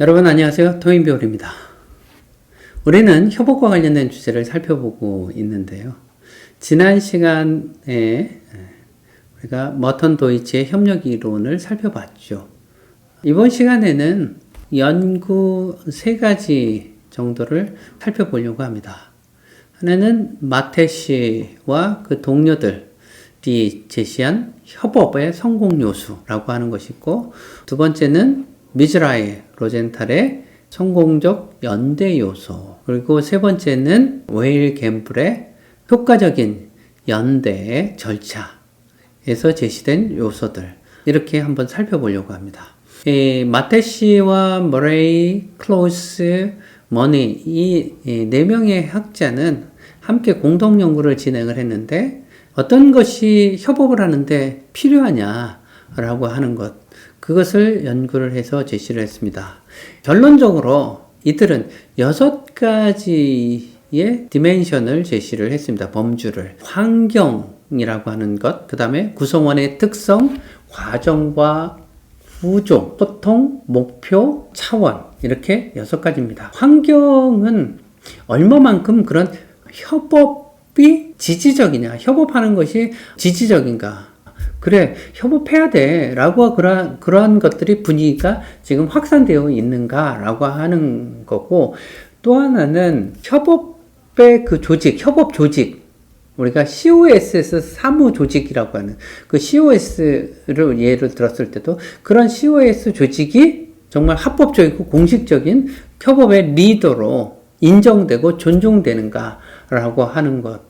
여러분 안녕하세요. 토인비올입니다. 우리는 협업과 관련된 주제를 살펴보고 있는데요. 지난 시간에 우리가 머턴 도이치의 협력 이론을 살펴봤죠. 이번 시간에는 연구 3가지 정도를 살펴보려고 합니다. 하나는 마테 씨와 그 동료들이 제시한 협업의 성공 요소라고 하는 것이 있고, 두 번째는 미즈라이 로젠탈의 성공적 연대 요소, 그리고 세 번째는 웨일 갬블의 효과적인 연대의 절차에서 제시된 요소들, 이렇게 한번 살펴보려고 합니다. 마테 씨와 머레이, 클로스, 머니, 이 4명의 학자는 함께 공동 연구를 진행을 했는데, 어떤 것이 협업을 하는데 필요하냐라고 하는 것, 그것을 연구를 해서 제시를 했습니다. 결론적으로 이들은 6가지의 디멘션을 제시를 했습니다. 범주를. 환경이라고 하는 것, 그 다음에 구성원의 특성, 과정과 구조, 소통, 목표, 차원, 이렇게 6가지입니다. 환경은 얼마만큼 그런 협업이 지지적이냐, 협업하는 것이 지지적인가. 그래, 협업해야 돼 라고 그러한 것들이 분위기가 지금 확산되어 있는가 라고 하는 거고, 또 하나는 협업의 그 조직, 협업 조직, 우리가 COS에서 사무 조직이라고 하는 그 COS를 예를 들었을 때도 그런 COS 조직이 정말 합법적이고 공식적인 협업의 리더로 인정되고 존중되는가 라고 하는 것,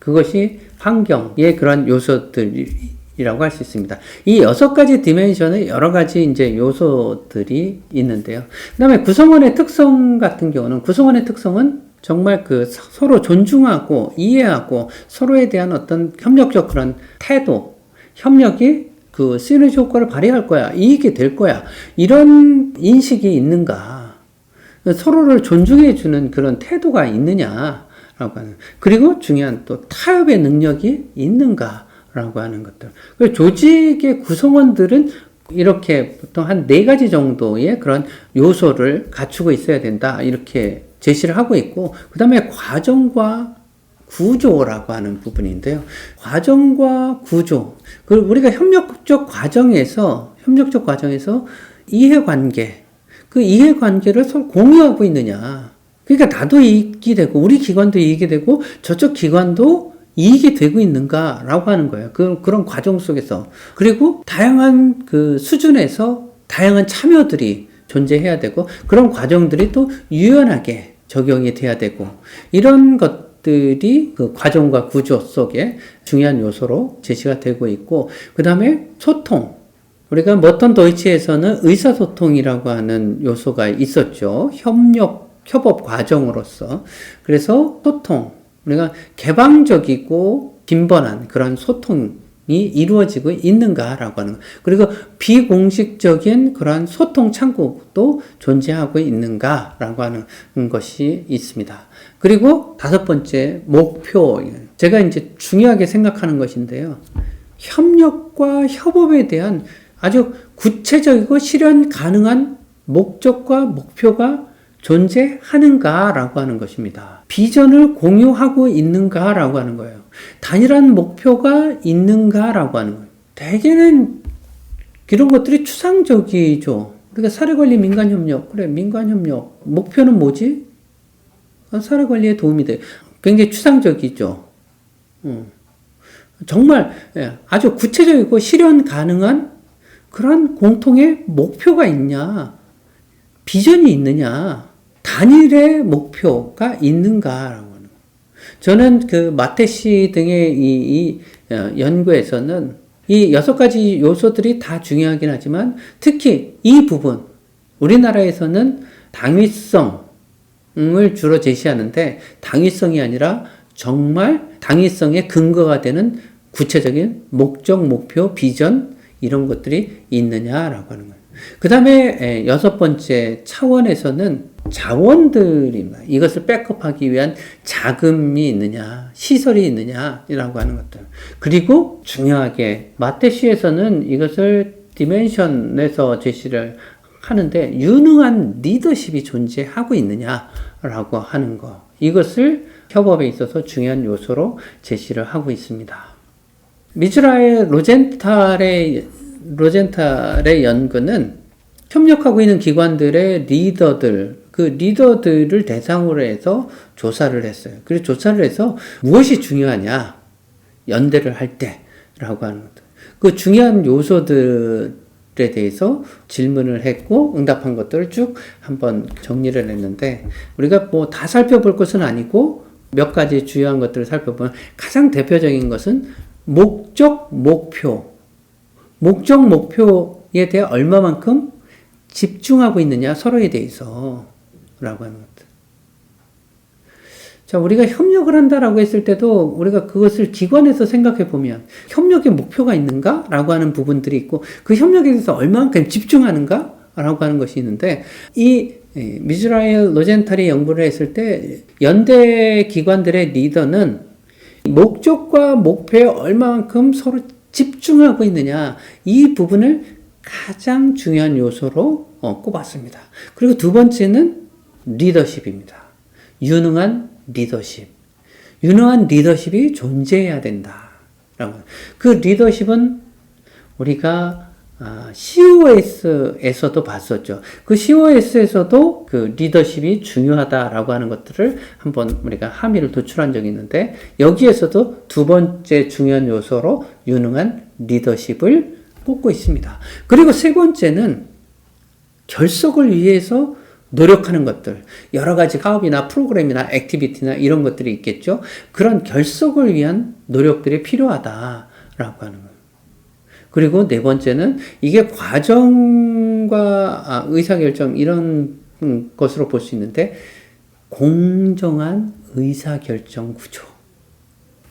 그것이 환경의 그런 요소들이라고 할 수 있습니다. 이 6가지 디멘션의 여러 가지 이제 요소들이 있는데요. 그 다음에 구성원의 특성 같은 경우는, 구성원의 특성은 정말 그 서로 존중하고 이해하고 서로에 대한 어떤 협력적 그런 태도, 협력이 그 시너지 효과를 발휘할 거야, 이익이 될 거야, 이런 인식이 있는가, 서로를 존중해주는 그런 태도가 있느냐라고 하는, 그리고 중요한 또 타협의 능력이 있는가 라고 하는 것들. 그리고 조직의 구성원들은 이렇게 보통 한 4가지 정도의 그런 요소를 갖추고 있어야 된다, 이렇게 제시를 하고 있고, 그 다음에 과정과 구조라고 하는 부분인데요. 과정과 구조. 우리가 협력적 과정에서 이해관계, 그 이해관계를 서로 공유하고 있느냐. 그러니까 나도 이익이 되고, 우리 기관도 이익이 되고, 저쪽 기관도 이익이 되고 있는가라고 하는 거예요. 그런 과정 속에서. 그리고 다양한 그 수준에서 다양한 참여들이 존재해야 되고, 그런 과정들이 또 유연하게 적용이 돼야 되고, 이런 것들이 그 과정과 구조 속에 중요한 요소로 제시가 되고 있고, 그 다음에 소통. 우리가 머턴 도이치에서는 의사소통이라고 하는 요소가 있었죠. 협업 과정으로서. 그래서 소통. 우리가 개방적이고 빈번한 그런 소통이 이루어지고 있는가라고 하는 것. 그리고 비공식적인 그런 소통 창구도 존재하고 있는가라고 하는 것이 있습니다. 그리고 5번째, 목표. 제가 이제 중요하게 생각하는 것인데요. 협력과 협업에 대한 아주 구체적이고 실현 가능한 목적과 목표가 존재하는가라고 하는 것입니다. 비전을 공유하고 있는가라고 하는 거예요. 단일한 목표가 있는가라고 하는 거예요. 대개는 이런 것들이 추상적이죠. 그러니까 사례관리 민간협력, 그래, 민간협력. 목표는 뭐지? 사례관리에 도움이 돼. 굉장히 추상적이죠. 정말 아주 구체적이고 실현 가능한 그런 공통의 목표가 있냐? 비전이 있느냐? 단일의 목표가 있는가라고 하는 거예요. 저는 그 마테 씨 등의 이 연구에서는 이 6가지 요소들이 다 중요하긴 하지만, 특히 이 부분, 우리나라에서는 당위성을 주로 제시하는데, 당위성이 아니라 정말 당위성의 근거가 되는 구체적인 목적, 목표, 비전, 이런 것들이 있느냐라고 하는 거예요. 그 다음에 6번째 차원에서는 자원들입니다. 이것을 백업하기 위한 자금이 있느냐, 시설이 있느냐라고 하는 것들. 그리고 중요하게 마테 씨에서는 이것을 디멘션에서 제시를 하는데 유능한 리더십이 존재하고 있느냐라고 하는 거. 이것을 협업에 있어서 중요한 요소로 제시를 하고 있습니다. 미즈라의 로젠탈의 연구는 협력하고 있는 기관들의 그 리더들을 대상으로 해서 조사를 했어요. 그래서 조사를 해서 무엇이 중요하냐? 연대를 할 때라고 하는 것들. 그 중요한 요소들에 대해서 질문을 했고 응답한 것들을 쭉 한번 정리를 했는데 우리가 뭐 다 살펴볼 것은 아니고 몇 가지 주요한 것들을 살펴보면 가장 대표적인 것은 목적, 목표에 대해 얼마만큼 집중하고 있느냐 서로에 대해서 라고 하는 것들. 자, 우리가 협력을 한다라고 했을 때도 우리가 그것을 기관에서 생각해 보면 협력의 목표가 있는가? 라고 하는 부분들이 있고 그 협력에 대해서 얼마만큼 집중하는가? 라고 하는 것이 있는데 이 미즈라엘 로젠탈이 연구를 했을 때 연대 기관들의 리더는 목적과 목표에 얼마만큼 서로 집중하고 있느냐 이 부분을 가장 중요한 요소로 꼽았습니다. 그리고 두 번째는 리더십입니다. 유능한 리더십이 존재해야 된다. 그 리더십은 우리가 COS에서도 봤었죠. 그 COS에서도 그 리더십이 중요하다라고 하는 것들을 한번 우리가 함의를 도출한 적이 있는데 여기에서도 두 번째 중요한 요소로 유능한 리더십을 꼽고 있습니다. 그리고 세 번째는 결석을 위해서 노력하는 것들, 여러 가지 사업이나 프로그램이나 액티비티나 이런 것들이 있겠죠. 그런 결석을 위한 노력들이 필요하다라고 하는 거예요. 그리고 네 번째는 이게 과정과 의사결정 이런 것으로 볼 수 있는데 공정한 의사결정 구조.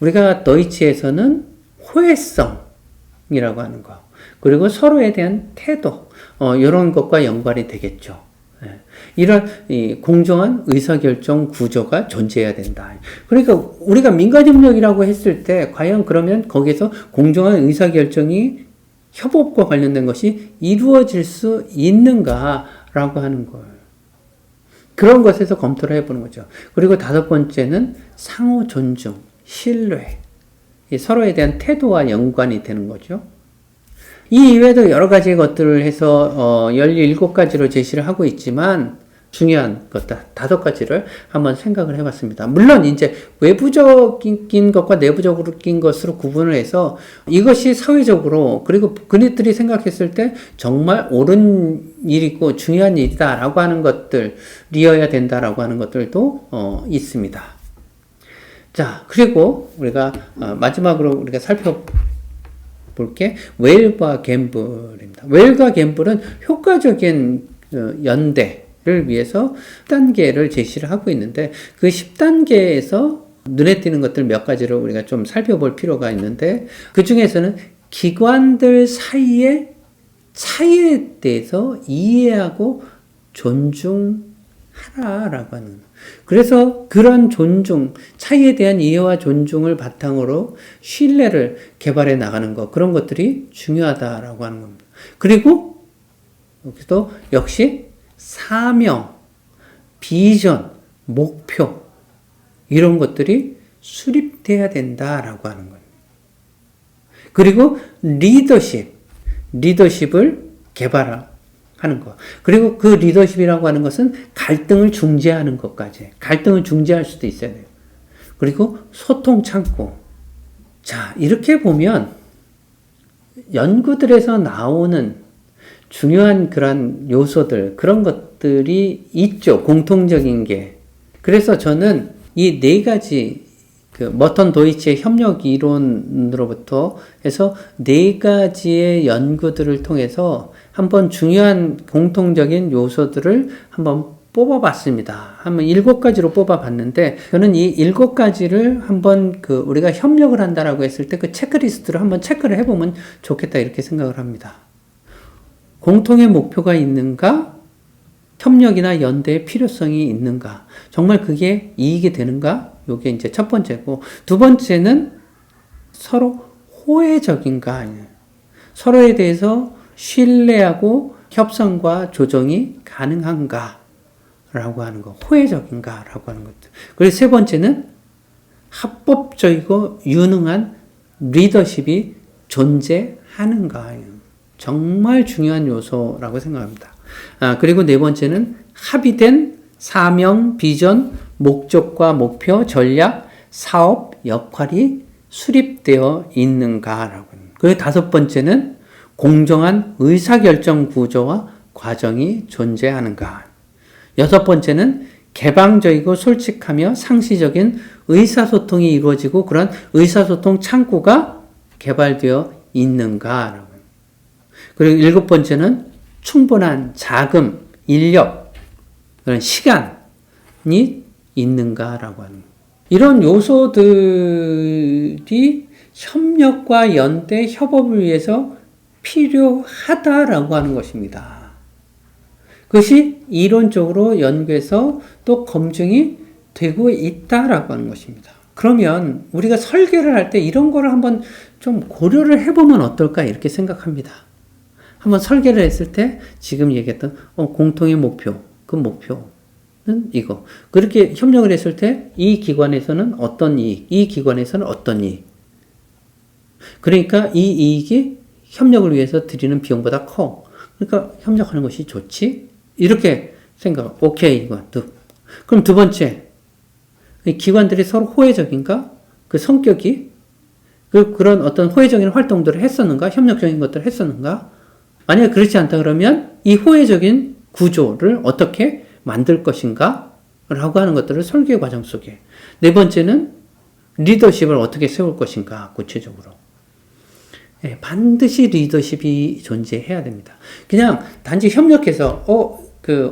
우리가 더이치에서는 호혜성이라고 하는 거. 그리고 서로에 대한 태도. 이런 것과 연관이 되겠죠. 이런 공정한 의사결정 구조가 존재해야 된다. 그러니까 우리가 민간협력이라고 했을 때 과연 그러면 거기서 공정한 의사결정이 협업과 관련된 것이 이루어질 수 있는가라고 하는 거예요. 그런 것에서 검토를 해보는 거죠. 그리고 다섯 번째는 상호 존중, 신뢰. 서로에 대한 태도와 연관이 되는 거죠. 이 이외에도 여러 가지 것들을 해서 17가지로 제시를 하고 있지만 중요한 것들 5가지를 한번 생각을 해봤습니다. 물론 이제 외부적인 것과 내부적인 것으로 구분을 해서 이것이 사회적으로 그리고 그들이 생각했을 때 정말 옳은 일이고 중요한 일이다라고 하는 것들이어야 된다라고 하는 것들도 있습니다. 자, 그리고 우리가 마지막으로 우리가 볼게 웰과 갬블입니다. 웰과 갬블은 효과적인 연대를 위해서 10단계를 제시를 하고 있는데 그 10단계에서 눈에 띄는 것들 몇 가지를 우리가 좀 살펴볼 필요가 있는데 그 중에서는 기관들 사이의 차이에 대해서 이해하고 존중하라라고 하는 거예요. 그래서 그런 차이에 대한 이해와 존중을 바탕으로 신뢰를 개발해 나가는 것, 그런 것들이 중요하다라고 하는 겁니다. 그리고 여기서 역시 사명, 비전, 목표 이런 것들이 수립돼야 된다라고 하는 거예요. 그리고 리더십을 개발하는 거. 그리고 그 리더십이라고 하는 것은 갈등을 중재하는 것까지. 갈등을 중재할 수도 있어야 돼요. 그리고 소통 창구. 자, 이렇게 보면 연구들에서 나오는 중요한 그런 요소들, 그런 것들이 있죠. 공통적인 게. 그래서 저는 이 4가지 머턴 도이치의 협력 이론으로부터 해서 4가지의 연구들을 통해서 한번 중요한 공통적인 요소들을 한번 뽑아봤습니다. 한번 7가지로 뽑아봤는데 저는 이 7가지를 한번 우리가 협력을 한다라고 했을 때 그 체크리스트를 한번 체크를 해보면 좋겠다 이렇게 생각을 합니다. 공통의 목표가 있는가? 협력이나 연대의 필요성이 있는가? 정말 그게 이익이 되는가? 요게 이제 첫 번째고, 두 번째는 서로 호혜적인가? 서로에 대해서 신뢰하고 협상과 조정이 가능한가? 라고 하는 거, 호혜적인가? 라고 하는 것들. 그리고 세 번째는 합법적이고 유능한 리더십이 존재하는가? 정말 중요한 요소라고 생각합니다. 그리고 네 번째는 합의된 사명, 비전, 목적과 목표, 전략, 사업, 역할이 수립되어 있는가라고. 그리고 다섯 번째는 공정한 의사결정 구조와 과정이 존재하는가. 여섯 번째는 개방적이고 솔직하며 상시적인 의사소통이 이루어지고 그런 의사소통 창구가 개발되어 있는가라고. 그리고 일곱 번째는 충분한 자금, 인력, 그런 시간이 있는가라고 하는 거예요. 이런 요소들이 협력과 연대, 협업을 위해서 필요하다라고 하는 것입니다. 그것이 이론적으로 연구해서 또 검증이 되고 있다라고 하는 것입니다. 그러면 우리가 설계를 할 때 이런 거를 한번 좀 고려를 해보면 어떨까 이렇게 생각합니다. 한번 설계를 했을 때 지금 얘기했던 공통의 목표, 그 목표는 이거. 그렇게 협력을 했을 때 이 기관에서는 어떤 이익, 이 기관에서는 어떤 이익. 그러니까 이 이익이 협력을 위해서 드리는 비용보다 커. 그러니까 협력하는 것이 좋지. 이렇게 생각. 오케이 이거. 그럼 두 번째. 기관들이 서로 호혜적인가? 그 성격이 그런 어떤 호혜적인 활동들을 했었는가? 협력적인 것들을 했었는가? 만약에 그렇지 않다 그러면 이 호혜적인 구조를 어떻게 만들 것인가? 라고 하는 것들을 설계 과정 속에. 네 번째는 리더십을 어떻게 세울 것인가? 구체적으로. 네, 반드시 리더십이 존재해야 됩니다. 그냥 단지 협력해서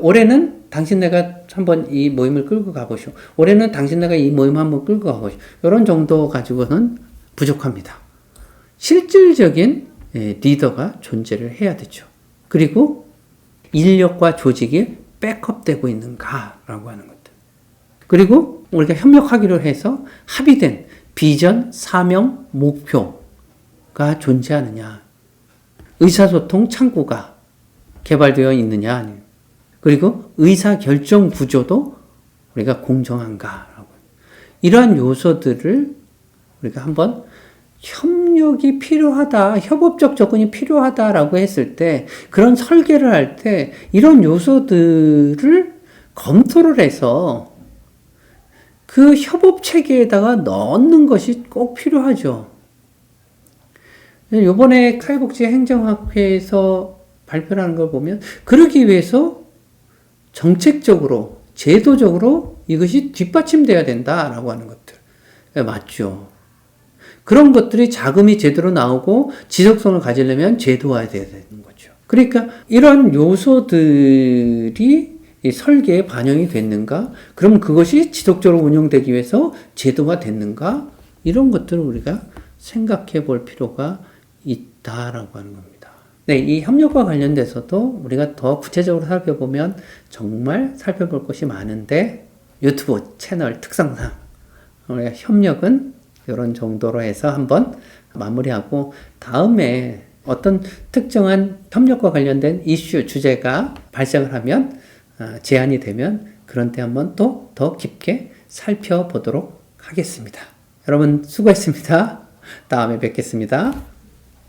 올해는 당신네가 한번 이 모임을 끌고 가보시오. 올해는 당신네가 이 모임 한번 끌고 가보시오. 이런 정도 가지고는 부족합니다. 실질적인 리더가 존재를 해야 되죠. 그리고 인력과 조직이 백업되고 있는가라고 하는 것들. 그리고 우리가 협력하기로 해서 합의된 비전, 사명, 목표가 존재하느냐. 의사소통 창구가 개발되어 있느냐. 아니면. 그리고 의사결정 구조도 우리가 공정한가라고. 이러한 요소들을 우리가 한번 협력이 필요하다, 협업적 접근이 필요하다라고 했을 때, 그런 설계를 할 때 이런 요소들을 검토를 해서 그 협업 체계에다가 넣는 것이 꼭 필요하죠. 이번에 사회복지 행정학회에서 발표하는 걸 보면 그러기 위해서 정책적으로, 제도적으로 이것이 뒷받침돼야 된다라고 하는 것들. 맞죠. 그런 것들이 자금이 제대로 나오고 지속성을 가지려면 제도화해야 되는 거죠. 그러니까 이런 요소들이 이 설계에 반영이 됐는가? 그럼 그것이 지속적으로 운영되기 위해서 제도화 됐는가? 이런 것들을 우리가 생각해 볼 필요가 있다라고 하는 겁니다. 네, 이 협력과 관련돼서도 우리가 더 구체적으로 살펴보면 정말 살펴볼 것이 많은데 유튜브 채널 특성상 우리가 협력은 이런 정도로 해서 한번 마무리하고 다음에 어떤 특정한 협력과 관련된 이슈, 주제가 발생을 하면 제안이 되면 그런 때 한번 또 더 깊게 살펴보도록 하겠습니다. 여러분 수고했습니다. 다음에 뵙겠습니다.